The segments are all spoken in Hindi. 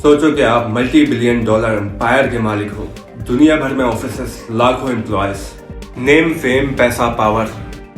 सोचो कि आप मल्टी बिलियन डॉलर एम्पायर के मालिक हो, दुनिया भर में ऑफिसेस, लाखों एम्प्लॉयज, नेम फेम पैसा पावर,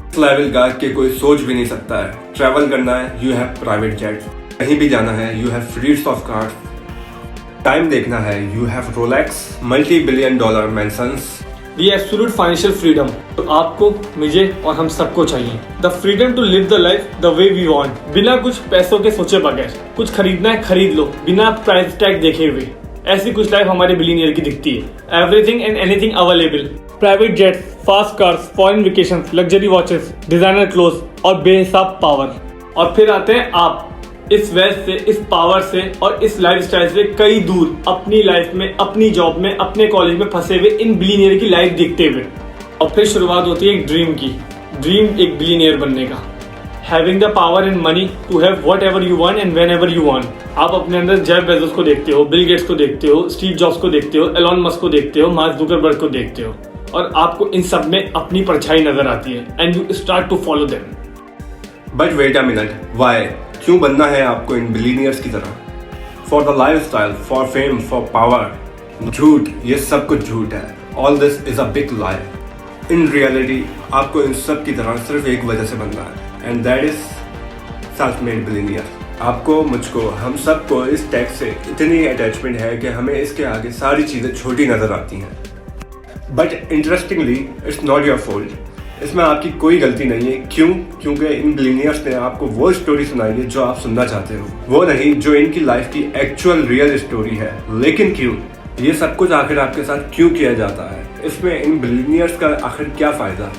इस लेवल का कि कोई सोच भी नहीं सकता है। ट्रैवल करना है, यू हैव प्राइवेट जेट्स, कहीं भी जाना है, you have fleets of cars, time देखना है, you have Rolex, multi billion dollar mansions. The absolute financial freedom तो आपको, मुझे और हम सबको चाहिए। The freedom to live the life the way we want, बिना कुछ पैसों के सोचे बगैर। कुछ खरीदना है खरीद लो, बिना प्राइस टैग देखे हुए। ऐसी कुछ लाइफ हमारे बिलियनियर की दिखती है। Everything and anything available, private jets, fast cars, foreign vacations, luxury watches, designer clothes और बेहिसाब पावर। और फिर आते हैं आप, इस वेल्थ से, इस पावर से और इस लाइफस्टाइल से कई दूर, अपनी लाइफ में, अपनी जॉब में, अपने कॉलेज में फंसे हुए इन बिलियनियर की लाइफ देखते हुए। और फिर शुरुआत होती है एक ड्रीम की। ड्रीम एक बिलियनियर बनने का। Having the power and money to have whatever you want and whenever you want. आप अपने अंदर जेफ बेजोस को देखते हो, बिल गेट्स को देखते हो, स्टीव जॉब्स को देखते हो, एलॉन मस्क को देखते हो, मार्क जुकरबर्ग को देखते हो, और आपको इन सब में अपनी परछाई नजर आती है and you start to follow them. But wait a minute, why? क्यों बनना है आपको इन बिलियनियर्स की तरह? For the lifestyle, for fame, for power? झूठ, ये सब कुछ झूठ है। All this is a big lie. In reality आपको इन सब की तरह सिर्फ एक वजह से बनना है, and that is self made billionaire. आपको, मुझको, हम सबको इस टैग से इतनी अटैचमेंट है कि हमें इसके आगे सारी चीजें छोटी नजर आती हैं। But interestingly it's not your fault. इसमें आपकी कोई गलती नहीं है। क्यों? क्योंकि इन बिलियनियर्स ने आपको वो स्टोरी सुनाई है जो आप सुनना चाहते हो, वो नहीं जो इनकी लाइफ की एक्चुअल रियल स्टोरी है। लेकिन क्यों? ये सब कुछ आखिर आपके साथ क्यों किया जाता है? इसमें इन बिलियनियर्स का आखिर क्या फायदा?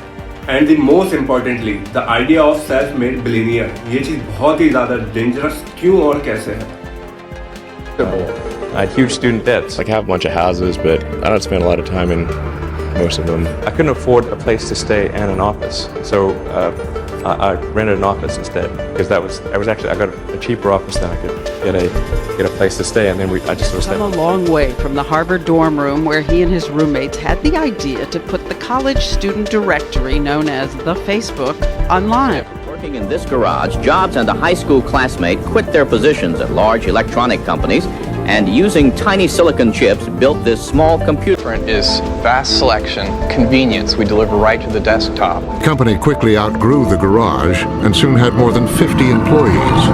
And the most importantly, the idea of self made billionaire, ये चीज बहुत ही ज्यादा डेंजरस क्यों और कैसे है? I had huge student debts. Like, I have a bunch of houses, but I don't spend a lot of time in most of them. I couldn't afford a place to stay and an office, so I rented an office instead, because I got a cheaper office than I could get a place to stay, and then I just sort of Come a long way from the Harvard dorm room where he and his roommates had the idea to put the college student directory known as the Facebook online. Working in this garage, Jobs and a high school classmate quit their positions at large electronic companies and using tiny silicon chips built this small computer. Different is vast selection, convenience. We deliver right to the desktop. The company quickly outgrew the garage and soon had more than 50 employees.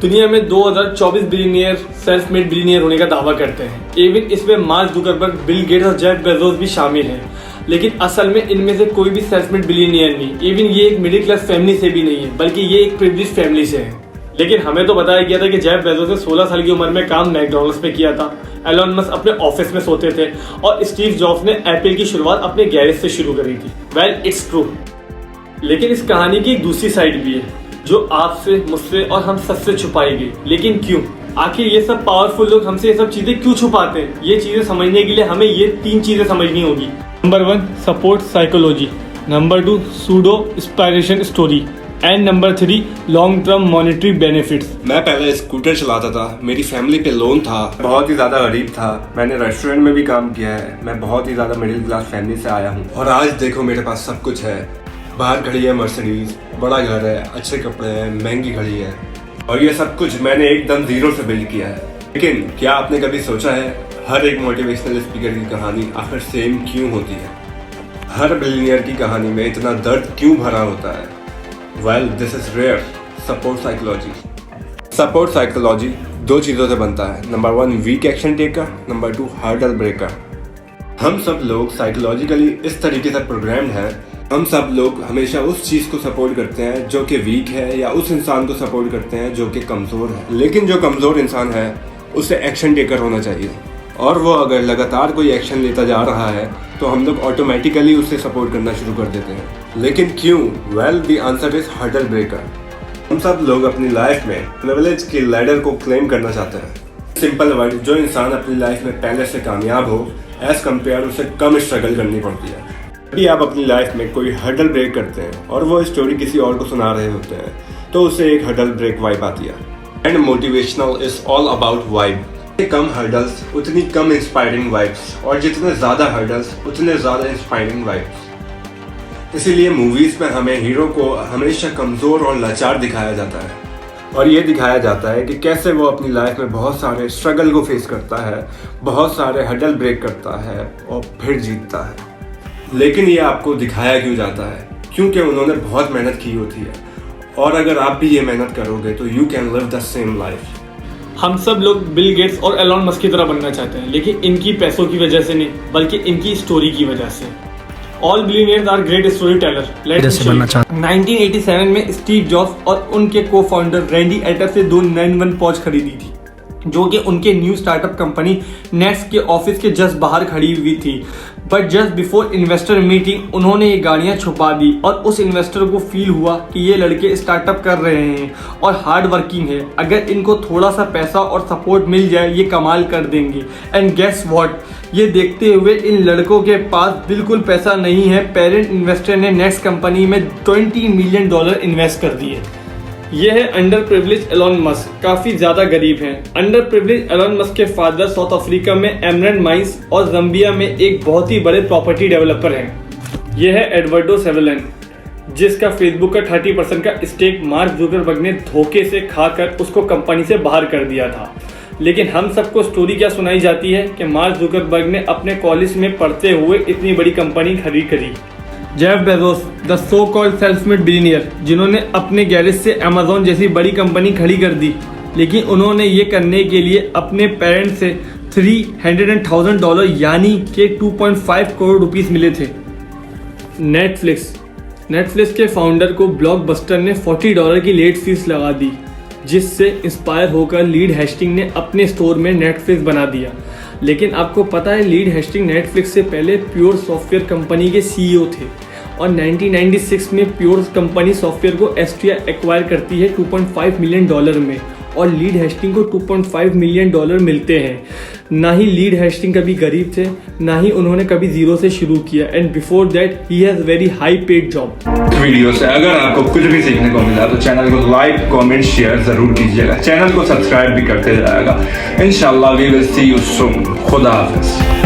दुनिया में 2024 बिलियनियर सेल्फ मेड बिलियनियर होने का दावा करते हैं। इवन इसमें मार्क जुकरबर्ग, बिल गेट्स और जेफ बेजोस भी शामिल हैं। लेकिन असल में इनमें से कोई भी सेल्फ मेड बिलियनियर नहीं। इवन ये एक मिडिल क्लास फैमिली से भी नहीं है, बल्कि ये एक प्रिविलेज फैमिली से है। लेकिन हमें तो बताया गया था कि जेफ बेजोस ने 16 साल की उम्र में काम मैकडॉनल्ड्स में किया था, एलॉन मस्क अपने ऑफिस में सोते थे, और स्टीव जॉब्स ने एप्पल की शुरुआत अपने गैरेज से शुरू करी थी। Well, it's true. लेकिन इस कहानी की एक दूसरी साइड भी है जो आपसे, मुझसे और हम सबसे छुपाई गई। लेकिन क्यों? आखिर ये सब पावरफुल लोग हमसे ये सब चीजें क्यों छुपाते हैं? ये चीजें समझने के लिए हमें ये 3 चीजें समझनी होगी। Number 1, support psychology. Number 2, pseudo inspiration story. And number 3, long term monetary benefits. मैं पहले स्कूटर चलाता था, मेरी फैमिली पे लोन था, बहुत ही ज्यादा गरीब था, मैंने रेस्टोरेंट में भी काम किया है, मैं बहुत ही ज्यादा मिडिल क्लास फैमिली से आया हूँ, और आज देखो मेरे पास सब कुछ है। बाहर खड़ी है मर्सिडीज, बड़ा घर है, अच्छे कपड़े हैं, महंगी घड़ी है, और ये सब कुछ मैंने एकदम जीरो से बिल्ड किया है। लेकिन क्या आपने कभी सोचा है हर एक मोटिवेशनल स्पीकर की कहानी आखिर सेम क्यों होती है? हर बिलियनियर की कहानी में इतना दर्द क्यों भरा होता है? Well, this is rare. Support psychology. Support psychology 2 चीज़ों से बनता है। Number 1, weak action taker. Number 2, hurdle breaker. हम सब लोग साइकोलॉजिकली इस तरीके से प्रोग्राम्ड हैं, हम सब लोग हमेशा उस चीज़ को सपोर्ट करते हैं जो कि वीक है, या उस इंसान को सपोर्ट करते हैं जो कि कमज़ोर है। लेकिन जो कमज़ोर इंसान है उसे एक्शन टेकर होना चाहिए, और वो अगर लगातार कोई एक्शन लेता जा रहा है तो हम लोग ऑटोमेटिकली उसे सपोर्ट करना शुरू कर देते हैं। लेकिन क्यों? Well, the answer is hurdle breaker. हम सब लोग अपनी लाइफ में प्रिविलेज की लैडर को क्लेम करना चाहते हैं। सिंपल वर्ड, जो इंसान अपनी लाइफ में पहले से कामयाब हो, एज कम्पेयर उसे कम स्ट्रगल करनी पड़ती है। यदि आप अपनी लाइफ में कोई हर्डल ब्रेक करते हैं और वो स्टोरी किसी और को सुना रहे होते हैं, तो उसे एक हर्डल ब्रेक वाइब आती है। And motivational is all about vibe. जितने कम हर्डल्स उतनी कम इंस्पायरिंग वाइब्स, और जितने ज़्यादा हर्डल्स उतने ज़्यादा इंस्पायरिंग वाइब्स। इसीलिए मूवीज में हमें हीरो को हमेशा कमजोर और लाचार दिखाया जाता है और ये दिखाया जाता है कि कैसे वो अपनी लाइफ में बहुत सारे स्ट्रगल को फेस करता है, बहुत सारे हडल ब्रेक करता है और फिर जीतता है। लेकिन ये आपको दिखाया क्यों जाता है? क्योंकि उन्होंने बहुत मेहनत की होती है और अगर आप भी ये मेहनत करोगे तो you can live the same life. हम सब लोग बिल गेट्स और एलॉन मस्क की तरह बनना चाहते हैं, लेकिन इनकी पैसों की वजह से नहीं, बल्कि इनकी स्टोरी की वजह से। All billionaires are great story teller. 1987 में स्टीव जॉब्स और उनके को फाउंडर रैंडी एटर से 2 911 पॉच खरीदी थी, जो कि उनके न्यू स्टार्टअप कंपनी नेक्स्ट के ऑफिस के जस्ट बाहर खड़ी हुई थी। But just before investor meeting उन्होंने ये गाड़ियाँ छुपा दी और उस इन्वेस्टर को फील हुआ कि ये लड़के स्टार्टअप कर रहे हैं और हार्ड वर्किंग है, अगर इनको थोड़ा सा पैसा और सपोर्ट मिल जाए ये कमाल कर देंगे। एंड गेस व्हाट, ये देखते हुए इन लड़कों के पास बिल्कुल पैसा नहीं है। पेरेंट इन्वेस्टर ने नेक्स्ट कंपनी में $20 मिलियन इन्वेस्ट कर दिए। यह है अंडर प्रिविलेज एलॉन मस्क, काफी ज्यादा गरीब हैं। अंडर प्रिविलेज एलॉन मस्क के फादर साउथ अफ्रीका में एमरेंट माइंस और जम्बिया में एक बहुत ही बड़े प्रॉपर्टी डेवलपर हैं। यह है एडवर्डो सेवलन, जिसका फेसबुक का 30% का स्टेक मार्क जुकरबर्ग ने धोखे से खाकर उसको कंपनी से बाहर कर दिया था। लेकिन हम सबको स्टोरी क्या सुनाई जाती है कि मार्क जुकरबर्ग ने अपने कॉलेज में पढ़ते हुए इतनी बड़ी कंपनी खड़ी करी। Jeff Bezos, the so called self made billionaire, जिन्होंने अपने गैरेज से अमेजोन जैसी बड़ी कंपनी खड़ी कर दी, लेकिन उन्होंने ये करने के लिए अपने पेरेंट्स से $300,000 यानी कि 2.5 करोड़ रुपीस मिले थे। नेटफ्लिक्स के फाउंडर को ब्लॉकबस्टर ने $40 की लेट फीस लगा दी, जिससे इंस्पायर होकर लीड हेस्टिंग ने अपने स्टोर में नेटफ्लिक्स बना दिया। लेकिन आपको पता है लीड हेस्टिंग नेटफ्लिक्स से पहले प्योर सॉफ्टवेयर कंपनी के सीईओ थे और 1996 में प्योर कंपनी सॉफ्टवेयर को एस्ट्रिया एक्वायर करती है $2.5 मिलियन में और लीड हेस्टिंग को $2.5 मिलियन मिलते हैं। ना ही लीड हेस्टिंग कभी गरीब थे, ना ही उन्होंने कभी जीरो से शुरू किया, and before that he has very high paid job. Video से अगर आपको कुछ भी सीखने को मिला तो चैनल को लाइक, कमेंट, शेयर जरूर कीजिएगा। चैनल को सब्सक्राइब भी करते जाएगा। इंशाल्लाह we will see you soon. खुदा हाफिज।